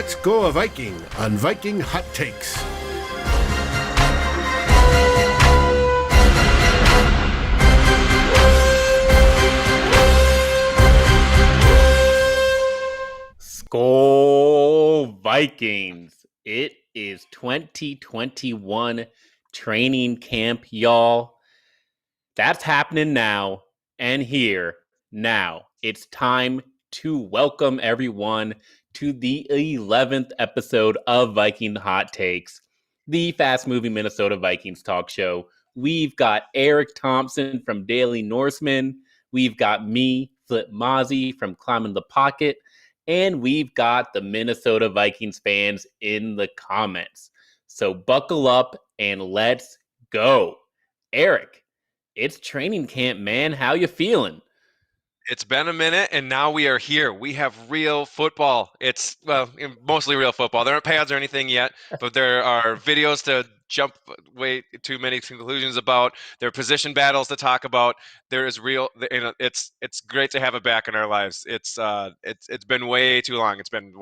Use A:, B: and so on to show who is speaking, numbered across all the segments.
A: Let's go a Viking on Viking Hot Takes.
B: Skol Vikings. It is 2021 training camp, y'all. That's happening now and here now. It's time to welcome everyone to the 11th episode of Viking Hot Takes, the fast-moving Minnesota Vikings talk show. We've got Eric Thompson from Daily Norseman. We've got me, Flip Mazzi from Climbing the Pocket. And we've got the Minnesota Vikings fans in the comments. So buckle up and let's go. Eric, it's training camp, man. How you feeling?
C: It's been a minute, and now we are here. We have real football. It's, well, mostly real football. There aren't pads or anything yet, but there are videos to jump way too many conclusions about. There are position battles to talk about. There is real, it's great to have it back in our lives. It's been way too long. It's been,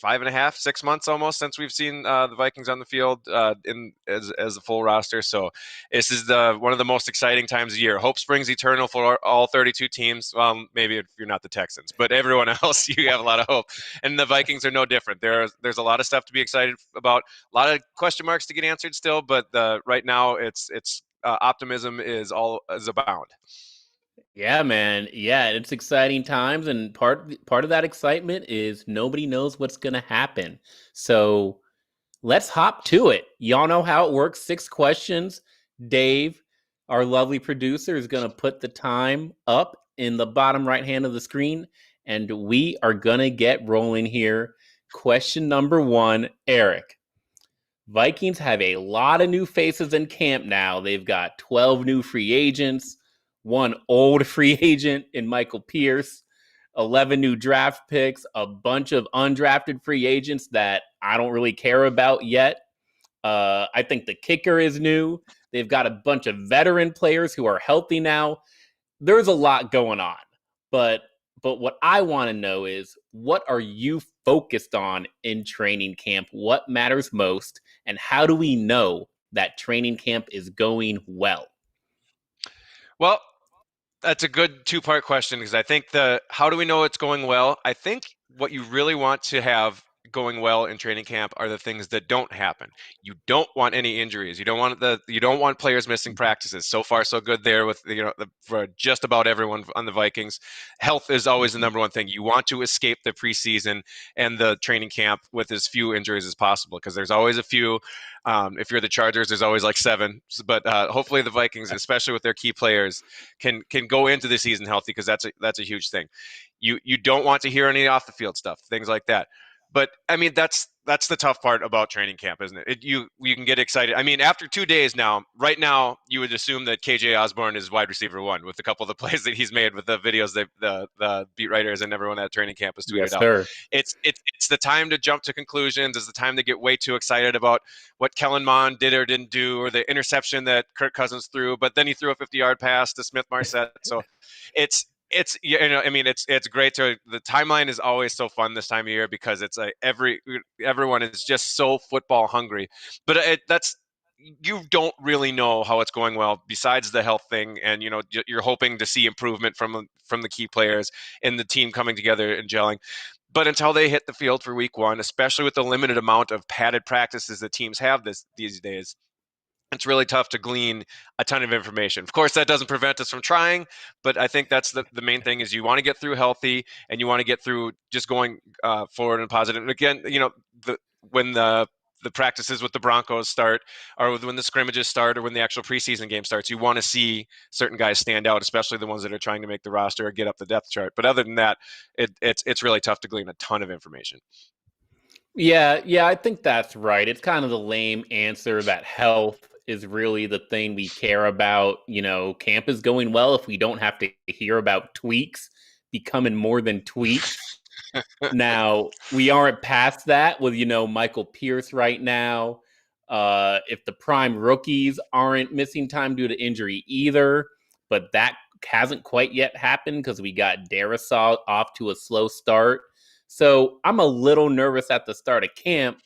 C: 5.5, 6 months almost since we've seen the Vikings on the field as a full roster. So this is one of the most exciting times of year. Hope springs eternal for all 32 teams. Well, maybe if you're not the Texans, but everyone else, you have a lot of hope. And the Vikings are no different. There's a lot of stuff to be excited about. A lot of question marks to get answered still, but right now it's optimism is abound.
B: Yeah, man. Yeah, it's exciting times, and part of that excitement is nobody knows what's going to happen. So let's hop to it. Y'all know how it works. 6 questions. Dave, our lovely producer, is going to put the time up in the bottom right hand of the screen, and we are going to get rolling here. Question number 1, Eric. Vikings have a lot of new faces in camp now. They've got 12 new free agents, 1 old free agent in Michael Pierce, 11 new draft picks, a bunch of undrafted free agents that I don't really care about yet. I think the kicker is new. They've got a bunch of veteran players who are healthy now. There's a lot going on. But what I want to know is, what are you focused on in training camp? What matters most? And how do we know that training camp is going well?
C: Well, that's a good 2-part question, because I think how do we know it's going well? I think what you really want to have going well in training camp are the things that don't happen. You don't want any injuries. You don't want players missing practices. So far, so good there with for just about everyone on the Vikings. Health is always the number one thing. You want to escape the preseason and the training camp with as few injuries as possible, because there's always a few. If you're the Chargers, there's always like 7. But hopefully the Vikings, especially with their key players, can go into the season healthy, because that's a huge thing. You don't want to hear any off the field stuff, things like that. But I mean, that's the tough part about training camp, isn't it? You can get excited. I mean, after 2 days now, right now, you would assume that KJ Osborne is wide receiver 1 with a couple of the plays that he's made with the videos that the beat writers and everyone at training camp has tweeted out. It's the time to jump to conclusions. It's the time to get way too excited about what Kellen Mond did or didn't do, or the interception that Kirk Cousins threw, but then he threw a 50-yard pass to Smith Marset. So it's great the timeline is always so fun this time of year, because it's like everyone is just so football hungry, but you don't really know how it's going well besides the health thing. And you're hoping to see improvement from the key players and the team coming together and gelling. But until they hit the field for week 1, especially with the limited amount of padded practices that teams have these days, it's really tough to glean a ton of information. Of course, that doesn't prevent us from trying, but I think that's the main thing, is you want to get through healthy, and you want to get through just going forward and positive. And again, when the practices with the Broncos start, or when the scrimmages start, or when the actual preseason game starts, you want to see certain guys stand out, especially the ones that are trying to make the roster or get up the depth chart. But other than that, it's really tough to glean a ton of information.
B: Yeah, I think that's right. It's kind of the lame answer that health is really the thing we care about. Camp is going well if we don't have to hear about tweaks becoming more than tweaks. Now, we aren't past that with, Michael Pierce right now. If the prime rookies aren't missing time due to injury either, but that hasn't quite yet happened because we got Darrisaw off to a slow start. So I'm a little nervous at the start of camp,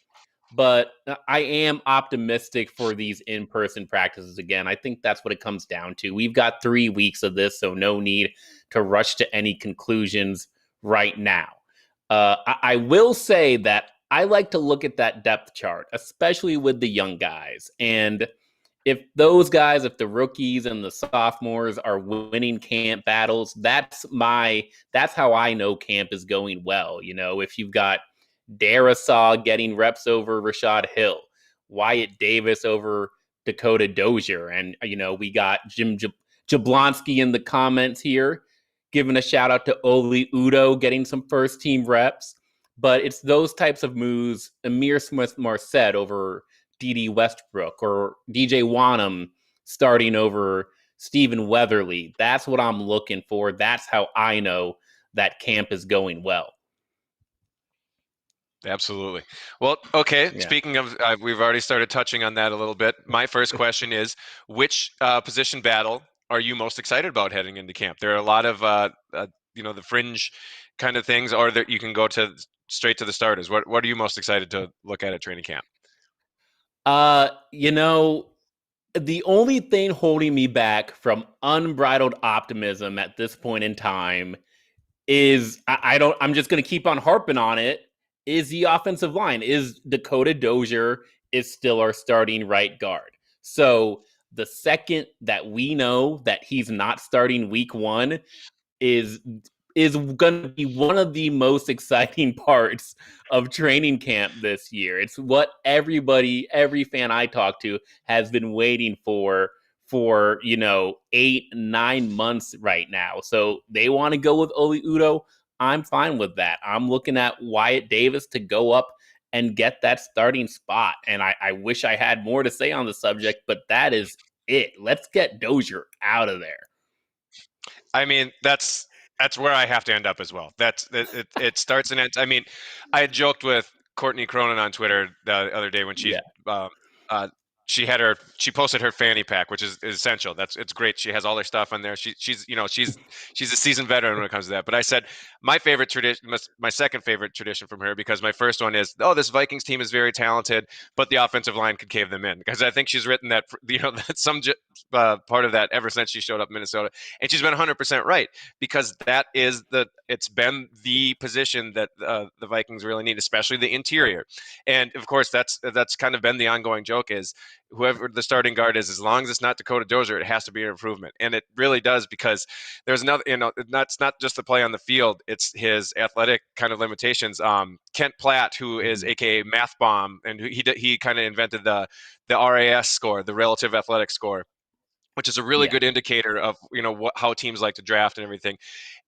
B: but I am optimistic for these in-person practices again. I think that's what it comes down to. We've got 3 weeks of this, so no need to rush to any conclusions right now. I will say that I like to look at that depth chart, especially with the young guys. And if those guys, if the rookies and the sophomores are winning camp battles, that's how I know camp is going well. If you've got Darisaw getting reps over Rashad Hill, Wyatt Davis over Dakota Dozier, and we got Jim Jablonski in the comments here, giving a shout out to Oli Udo getting some first team reps. But it's those types of moves, Amir Smith-Marset over D.D. Westbrook or DJ Wanham starting over Stephen Weatherly. That's what I'm looking for. That's how I know that camp is going well.
C: Absolutely. Well, okay.
B: Yeah.
C: Speaking of, we've already started touching on that a little bit. My first question is, which position battle are you most excited about heading into camp? There are a lot of, the fringe kind of things, or that you can go to straight to the starters. What are you most excited to look at training camp?
B: The only thing holding me back from unbridled optimism at this point in time is I'm just going to keep on harping on it, is the offensive line. Is Dakota Dozier is still our starting right guard. So the second that we know that he's not starting week 1 is going to be one of the most exciting parts of training camp this year. It's what every fan I talk to has been waiting for 8-9 months right now. So they want to go with Oli Udo. I'm fine with that. I'm looking at Wyatt Davis to go up and get that starting spot. And I wish I had more to say on the subject, but that is it. Let's get Dozier out of there.
C: I mean, that's where I have to end up as well. It starts and ends. I mean, I had joked with Courtney Cronin on Twitter the other day when she posted her fanny pack, which is essential. It's great. She has all her stuff on there. She's a seasoned veteran when it comes to that. But I said my favorite tradition, my second favorite tradition from her, because my first one is, this Vikings team is very talented, but the offensive line could cave them in, because I think she's written that that's some part of that ever since she showed up in Minnesota, and she's been 100% right, because it's been the position that the Vikings really need, especially the interior. And of course, that's kind of been the ongoing joke is, whoever the starting guard is, as long as it's not Dakota Dozier, it has to be an improvement. And it really does, because there's another, that's not just the play on the field, it's his athletic kind of limitations. Kent Platt, who is AKA Math Bomb, and he kind of invented the RAS score, the relative athletic score, which is a really good indicator of how teams like to draft and everything.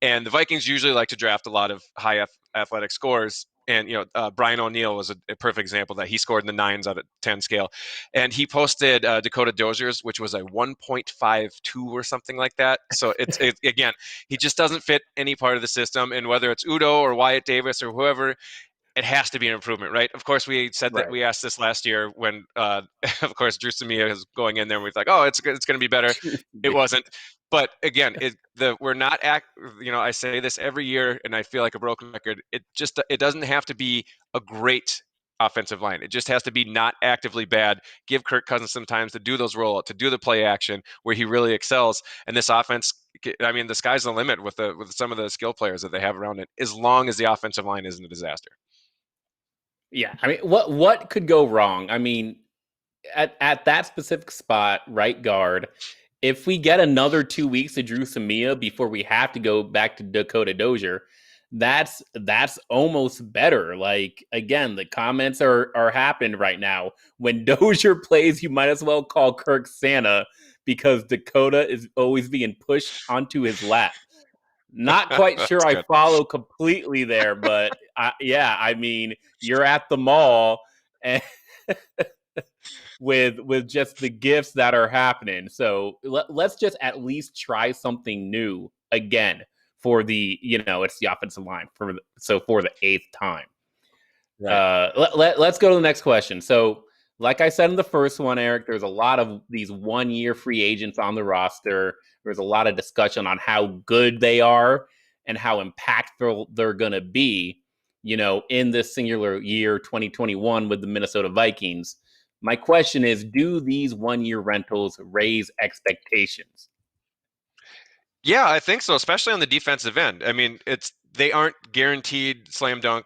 C: And the Vikings usually like to draft a lot of high athletic scores. And Brian O'Neill was a perfect example that he scored in the 9s out of 10 scale. And he posted Dakota Dozier's, which was a 1.52 or something like that. So it's again, he just doesn't fit any part of the system. And whether it's Udo or Wyatt Davis or whoever, it has to be an improvement, right? Of course, we said that we asked this last year when, of course, Drew Samia is going in there, and we're like, oh, it's going to be better. It wasn't. But again, we're not I say this every year, and I feel like a broken record. It doesn't have to be a great offensive line. It just has to be not actively bad. Give Kirk Cousins some time to do those rollouts, to do the play action where he really excels. And this offense, I mean, the sky's the limit with some of the skill players that they have around it, as long as the offensive line isn't a disaster.
B: Yeah, I mean, what could go wrong? I mean, at that specific spot, right guard, if we get another 2 weeks of Drew Samia before we have to go back to Dakota Dozier, that's almost better. Like, again, the comments are happening right now. When Dozier plays, you might as well call Kirk Santa, because Dakota is always being pushed onto his lap. Not quite sure I follow completely there, but I mean, you're at the mall and with just the gifts that are happening. So let's just at least try something new again for it's the offensive line for the 8th time. Right. Let's go to the next question. So, like I said in the first one, Eric, there's a lot of these 1-year free agents on the roster. There's a lot of discussion on how good they are and how impactful they're going to be. in this singular year, 2021, with the Minnesota Vikings. My question is, do these one-year rentals raise expectations?
C: Yeah, I think so, especially on the defensive end. I mean, they aren't guaranteed slam dunk,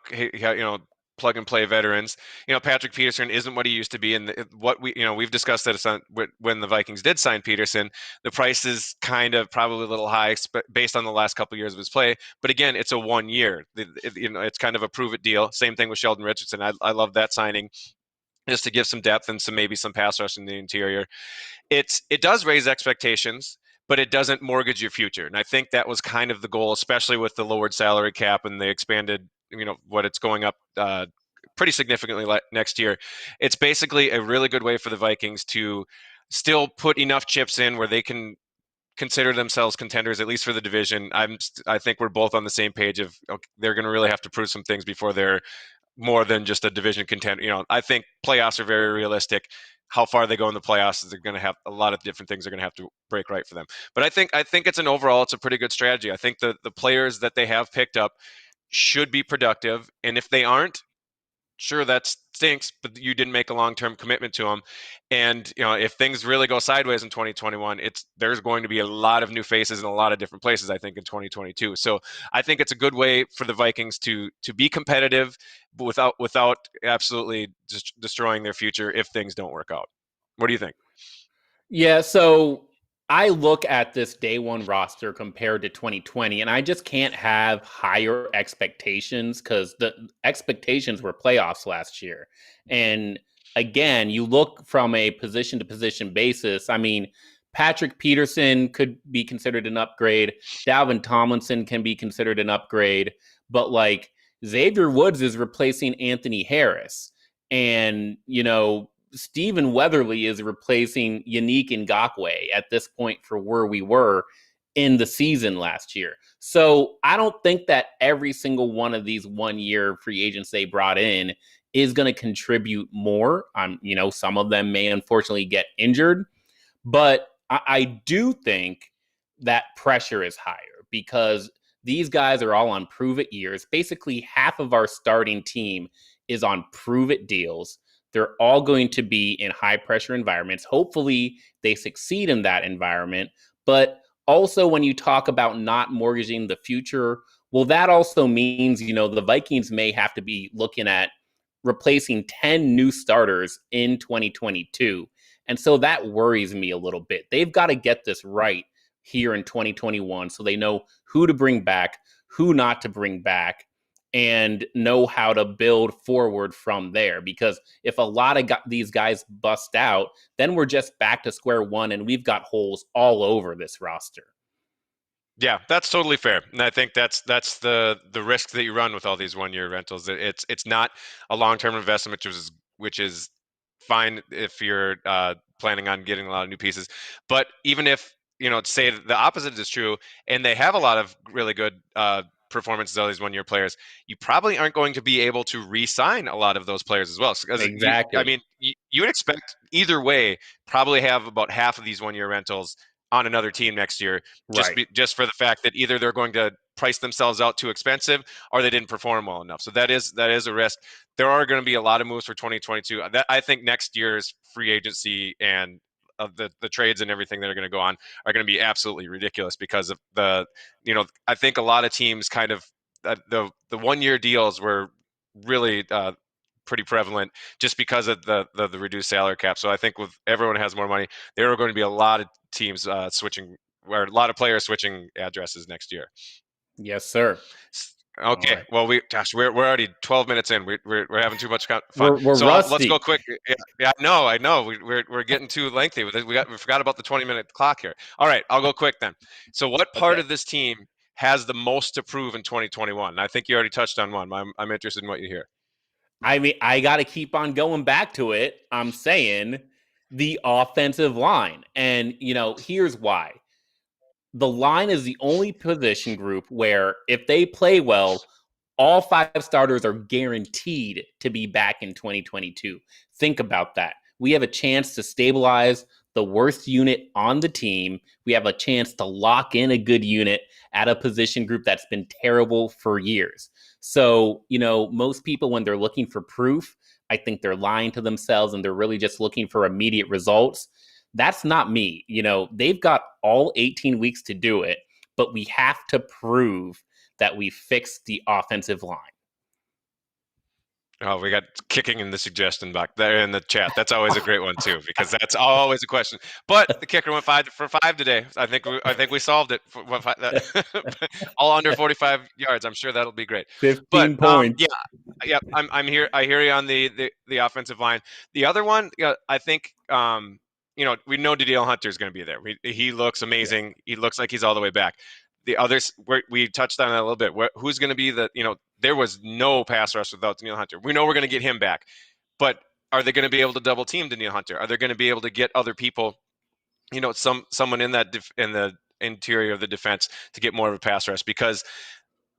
C: plug and play veterans. Patrick Peterson isn't what he used to be, and what we've discussed that when the Vikings did sign Peterson, the price is kind of probably a little high based on the last couple of years of his play. But again, it's a 1 year. It's kind of a prove it deal. Same thing with Sheldon Richardson. I love that signing, just to give some depth and maybe some pass rush in the interior. It does raise expectations, but it doesn't mortgage your future. And I think that was kind of the goal, especially with the lowered salary cap and the expanded, what it's going up pretty significantly next year. It's basically a really good way for the Vikings to still put enough chips in where they can consider themselves contenders, at least for the division. I think we're both on the same page of, okay, they're going to really have to prove some things before they're more than just a division contender. I think playoffs are very realistic. How far they go in the playoffs is they're going to have a lot of different things are going to have to break right for them. But I think it's a pretty good strategy. I think the players that they have picked up should be productive, and if they aren't, sure, that stinks, but you didn't make a long-term commitment to them. And if things really go sideways in 2021, there's going to be a lot of new faces in a lot of different places, I think, in 2022. So I think it's a good way for the Vikings to be competitive, but without absolutely just destroying their future if things don't work out. What do you think?
B: Yeah, so I look at this day one roster compared to 2020, and I just can't have higher expectations because the expectations were playoffs last year. And again, you look from a position to position basis. I mean, Patrick Peterson could be considered an upgrade. Dalvin Tomlinson can be considered an upgrade. But like Xavier Woods is replacing Anthony Harris. And, Stephen Weatherly is replacing Yannick Ngakoue at this point for where we were in the season last year. So I don't think that every single one of these 1 year free agents they brought in is going to contribute more. Some of them may unfortunately get injured, but I do think that pressure is higher because these guys are all on prove it years. Basically, half of our starting team is on prove it deals. They're all going to be in high pressure environments. Hopefully, they succeed in that environment. But also, when you talk about not mortgaging the future, well, that also means, the Vikings may have to be looking at replacing 10 new starters in 2022. And so that worries me a little bit. They've got to get this right here in 2021 so they know who to bring back, who not to bring back, and know how to build forward from there. Because if a lot of these guys bust out, then we're just back to square one and we've got holes all over this roster.
C: Yeah, that's totally fair, and I think that's the risk that you run with all these 1 year rentals. It's not a long term investment, which is fine if you're planning on getting a lot of new pieces. But even if say the opposite is true, and they have a lot of really good performances of these 1 year players, you probably aren't going to be able to re-sign a lot of those players as well.
B: Exactly.
C: You would expect either way probably have about half of these 1 year rentals on another team next year,
B: Right.
C: just for the fact that either they're going to price themselves out too expensive or they didn't perform well enough. So that is a risk. There are going to be a lot of moves for 2022. I think next year's free agency and of the trades and everything that are going to go on are going to be absolutely ridiculous because of I think a lot of teams kind of the 1 year deals were really pretty prevalent just because of the reduced salary cap. So I think with everyone has more money, there are going to be a lot of teams switching, or a lot of players switching addresses next year.
B: Yes, sir.
C: Okay.
B: Right.
C: Well, we're already 12 minutes in. We're having too much fun.
B: We're
C: So let's go
B: rusty.
C: quick. Yeah, I know. We're getting too lengthy. We forgot about the 20-minute clock here. All right, I'll go quick then. So what part
B: Okay.
C: of this team has the most to prove in 2021? And I think you already touched on one. I'm interested in what you hear.
B: I mean, I got to keep on going back to it. I'm saying the offensive line. And, here's why. The line is the only position group where if they play well, all 5 starters are guaranteed to be back in 2022. Think about that. We have a chance to stabilize the worst unit on the team. We have a chance to lock in a good unit at a position group that's been terrible for years. So, most people, when they're looking for proof, I think they're lying to themselves and they're really just looking for immediate results. That's not me. They've got all 18 weeks to do it, but we have to prove that we fixed the offensive line.
C: Oh, we got kicking in the suggestion box there in the chat. That's always a great one too, because that's always a question. But the kicker went 5 for 5 today. I think we solved it. All under 45 yards. I'm sure that'll be great.
B: 15 points.
C: Yeah. I'm here. I hear you on the offensive line. The other one, I think, we know Danielle Hunter is going to be there. He looks amazing. Yeah. He looks like he's all the way back. The others, we touched on that a little bit. Who's going to be there was no pass rush without Danielle Hunter. We know we're going to get him back, but are they going to be able to double team Danielle Hunter? Are they going to be able to get other people, someone in in the interior of the defense to get more of a pass rush? Because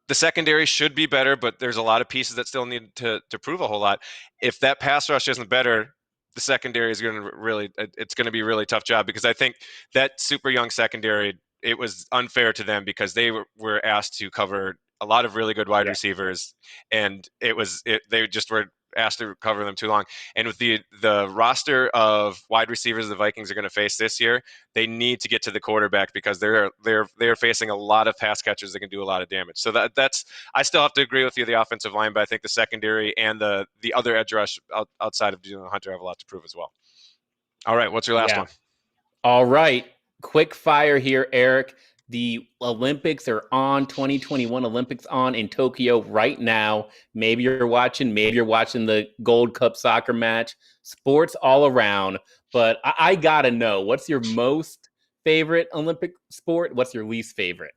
C: the secondary should be better, but there's a lot of pieces that still need to prove a whole lot. If that pass rush isn't better, the secondary is going to it's going to be a really tough job, because I think that super young secondary, it was unfair to them because they were asked to cover a lot of really good wide receivers, and they just were asked to cover them too long. And with the roster of wide receivers the Vikings are going to face this year, they need to get to the quarterback, because they're facing a lot of pass catchers that can do a lot of damage. So that's I still have to agree with you, the offensive line, but I think the secondary and the other edge rush outside of Danielle Hunter have a lot to prove as well. All right, what's your last one?
B: All right, quick fire here, Eric. The Olympics are on, 2021 Olympics on in Tokyo right now. Maybe you're watching the Gold Cup soccer match. Sports all around. But I got to know, what's your most favorite Olympic sport? What's your least favorite?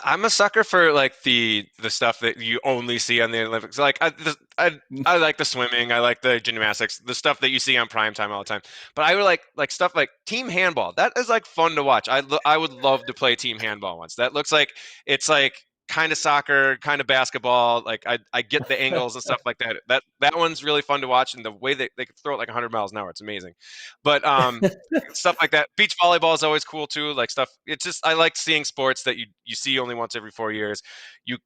C: I'm a sucker for like the stuff that you only see on the Olympics. Like I like the swimming, I like the gymnastics, the stuff that you see on primetime all the time. But I would like stuff like team handball. That is like fun to watch. I would love to play team handball once. That looks like it's like kind of soccer, kind of basketball. Like I get the angles and stuff like that. That one's really fun to watch, and the way they can throw it like 100 miles an hour, it's amazing. But stuff like that. Beach volleyball is always cool too. Like stuff. It's just I like seeing sports that you see only once every 4 years. You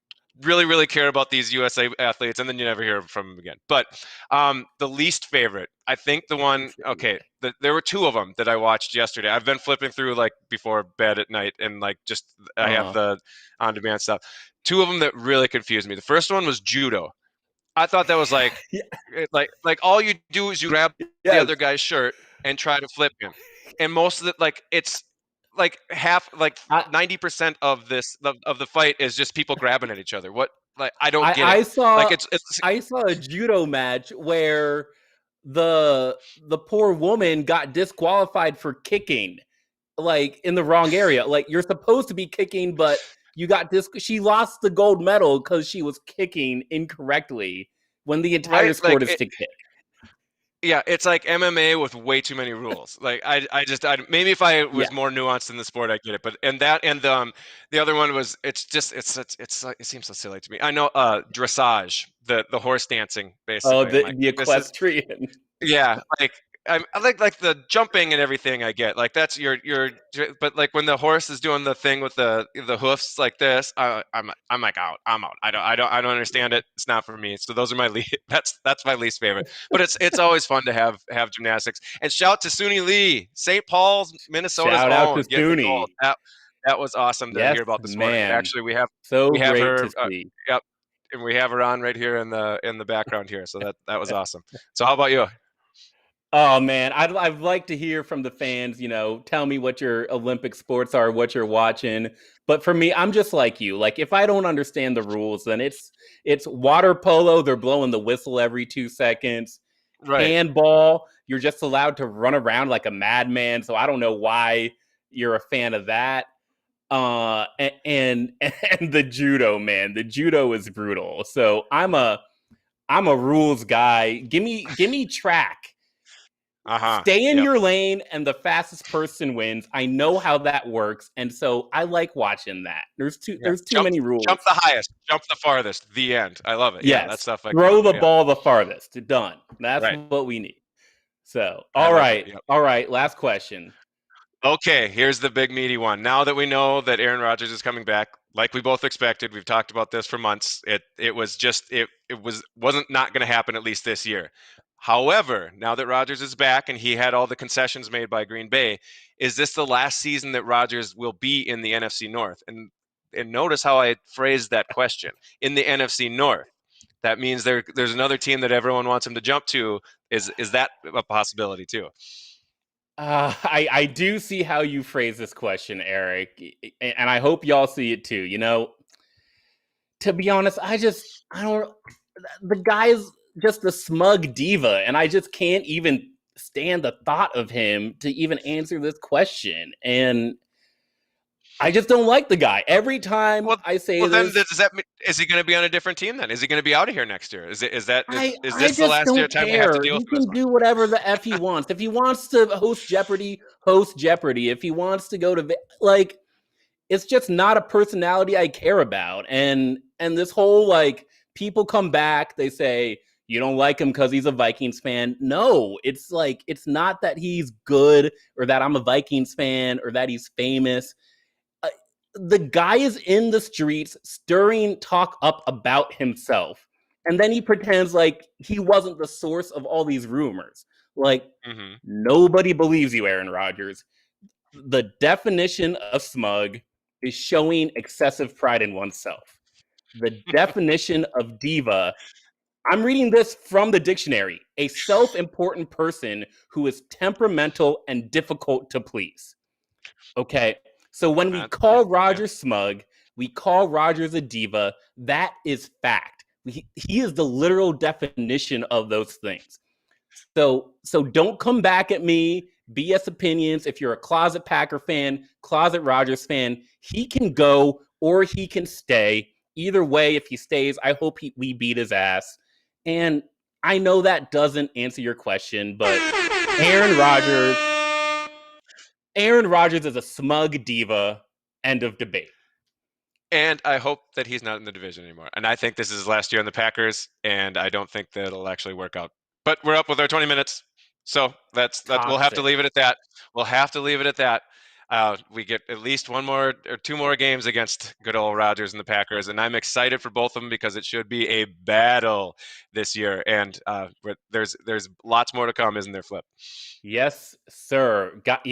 C: really care about these USA athletes, and then you never hear from them again. But the least favorite, I think the one. Okay, there were two of them that I watched yesterday. I've been flipping through like before bed at night, and like just I have the on-demand stuff. Two of them that really confused me. The first one was judo. I thought that was like like all you do is you grab the other guy's shirt and try to flip him, and most of it, like it's like half, like 90% of the fight is just people grabbing at each other. What, like I don't get it.
B: I saw
C: like
B: I saw a judo match where the poor woman got disqualified for kicking like in the wrong area. Like you're supposed to be kicking, but you got she lost the gold medal because she was kicking incorrectly when the entire sport is to kick.
C: Yeah, it's like MMA with way too many rules. Like I maybe if I was more nuanced in the sport, I get it. But the other one was it seems so silly to me. I know dressage, the horse dancing, basically.
B: Oh, the equestrian.
C: Yeah, like I like the jumping and everything. I get like that's your but like when the horse is doing the thing with the hoofs like this, I'm like out. I'm out. I don't understand it. It's not for me. So those are my that's my least favorite. But it's always fun to have gymnastics. And shout to Suni Lee, St. Paul's, Minnesota's
B: shout out to Suni.
C: That was awesome to hear about this morning. Actually, we have
B: great
C: her.
B: To see.
C: Yep, and we have her on right here in the background here. So that was awesome. So how about you?
B: Oh man, I'd like to hear from the fans, tell me what your Olympic sports are, what you're watching. But for me, I'm just like you. Like if I don't understand the rules, then it's water polo, they're blowing the whistle every 2 seconds. Right. Handball, you're just allowed to run around like a madman, so I don't know why you're a fan of that. And the judo, man. The judo is brutal. So I'm a rules guy. Give me track. Stay in your lane, and the fastest person wins. I know how that works, and so I like watching that. There's too many rules.
C: Jump the highest, jump the farthest. The end. I love it.
B: Yes.
C: Yeah, that stuff.
B: Throw the ball the farthest. Done. That's what we need. So, all right. Last question.
C: Okay, here's the big meaty one. Now that we know that Aaron Rodgers is coming back, like we both expected, we've talked about this for months. Wasn't not going to happen, at least this year. However, now that Rodgers is back and he had all the concessions made by Green Bay, is this the last season that Rodgers will be in the NFC North? And notice how I phrased that question. In the NFC North. That means there's another team that everyone wants him to jump to. Is that a possibility too?
B: I do see how you phrase this question, Eric, and I hope y'all see it too. You know, to be honest, I don't. The guy is just a smug diva, and I just can't even stand the thought of him to even answer this question. And I just don't like the guy. Every time I say this,
C: then does that mean, is he going to be on a different team? Then is he going to be out of here next year? Is this the last year time we have to deal with this?
B: He can do whatever the F he wants. If he wants to host Jeopardy. If he wants to go to it's just not a personality I care about. And this whole people come back, they say you don't like him because he's a Vikings fan. No, it's not that he's good or that I'm a Vikings fan or that he's famous. The guy is in the streets stirring talk up about himself. And then he pretends like he wasn't the source of all these rumors. Nobody believes you, Aaron Rodgers. The definition of smug is showing excessive pride in oneself. The definition of diva, I'm reading this from the dictionary, a self-important person who is temperamental and difficult to please. Okay. So when we call Rodgers smug, we call Rodgers a diva. That is fact. He is the literal definition of those things. So don't come back at me, BS opinions. If you're a closet Packer fan, closet Rodgers fan, he can go or he can stay. Either way, if he stays, I hope we beat his ass. And I know that doesn't answer your question, but Aaron Rodgers is a smug diva. End of debate.
C: And I hope that he's not in the division anymore. And I think this is his last year on the Packers, and I don't think that it'll actually work out. But we're up with our 20 minutes, so that's we'll have to leave it at that. We get at least one more or two more games against good old Rodgers and the Packers, and I'm excited for both of them because it should be a battle this year. And there's lots more to come, isn't there, Flip?
B: Yes, sir. Got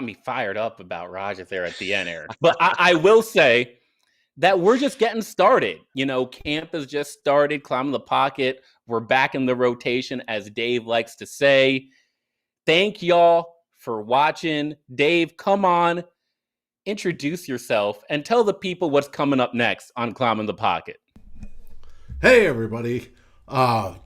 B: me fired up about Rodgers there at the end, Eric. But I will say that we're just getting started. Camp has just started, climbing the pocket. We're back in the rotation, as Dave likes to say. Thank y'all for watching. Dave, come on, introduce yourself and tell the people what's coming up next on Climbing the Pocket.
A: Hey, everybody.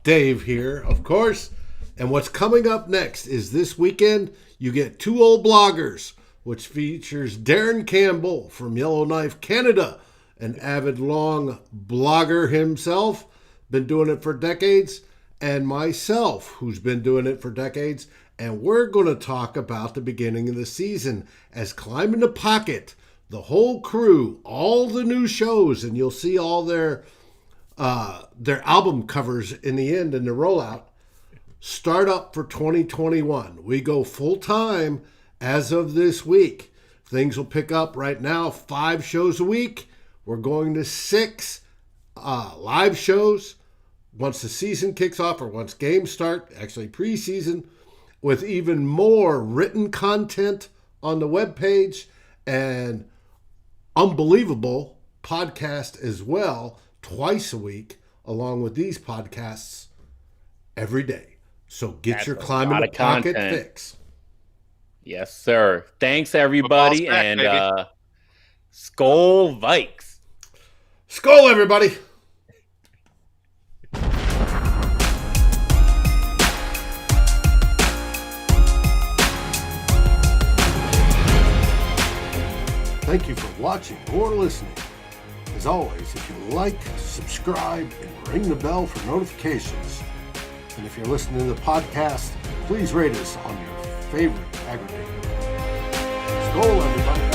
A: Dave here, of course. And what's coming up next is this weekend, you get Two Old Bloggers, which features Darren Campbell from Yellowknife, Canada, an avid long blogger himself, been doing it for decades, and myself, who's been doing it for decades. And we're going to talk about the beginning of the season as Climbing the Pocket, the whole crew, all the new shows, and you'll see all their album covers in the end in the rollout, start up for 2021. We go full time as of this week. Things will pick up right now, 5 shows a week. We're going to 6 live shows once the season kicks off or once games start, actually preseason, with even more written content on the webpage and unbelievable podcast as well, twice a week, along with these podcasts every day. So get your Climbing the Pocket fix.
B: Yes, sir. Thanks, everybody. Back, and Skol Vikes.
A: Skol, everybody. Thank you for watching or listening. As always, if you like, subscribe, and ring the bell for notifications. And if you're listening to the podcast, please rate us on your favorite aggregator. Skol, everybody.